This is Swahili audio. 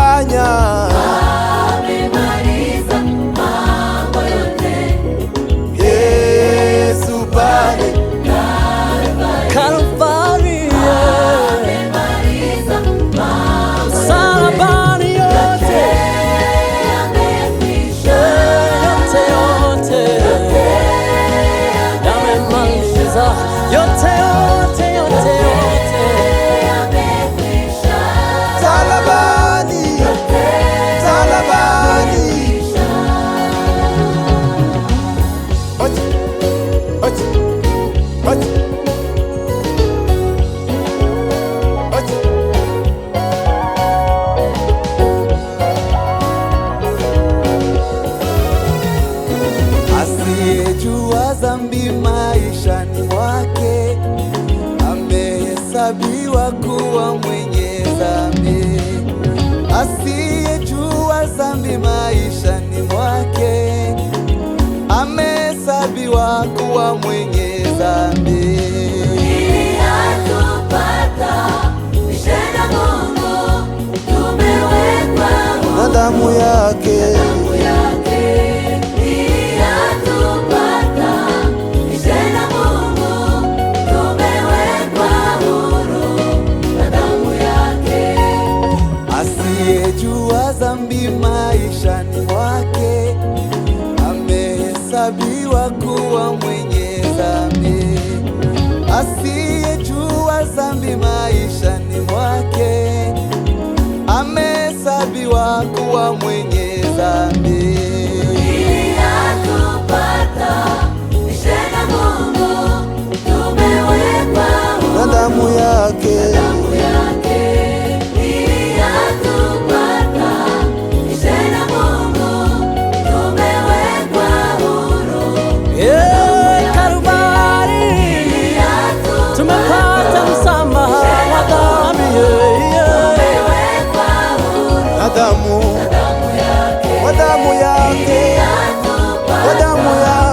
amefanya. Amemaliza mambo yote. Yesu pale Kalvari. Amemaliza mambo yote. Yote yamekwisha. Yote yamemaliza. Yote yamekwisha. Msalabani, msalabani. Ochi, ochi, ochi, ochi. Asiyejua dhambi maishani mwake amehesabiwa kuwa mwenye dhambi. Asiyejua dhambi maishani mwake amehesabiwa kuwa mwenye dhambi. Ili atupata mishana Mungu, tumewekwa Na damu yake ili atupata mishana Mungu, tumewekwa huru na damu yake. asiyejua dhambi maishani mwake amehesabiwa kuwa mwenye dhambi. Asiyejua dhambi maishani mwake amehesabiwa kuwa mwenye dhambi. Ili atupata mishana Mungu, tumewekwa huru Na damu yake ili atupata mishana Mungu, tumewekwa huru. Kalvari tumepata msamaha wa dhambi. Tumewekwa huru na damu na damu yake. wa damu yake wa damu yake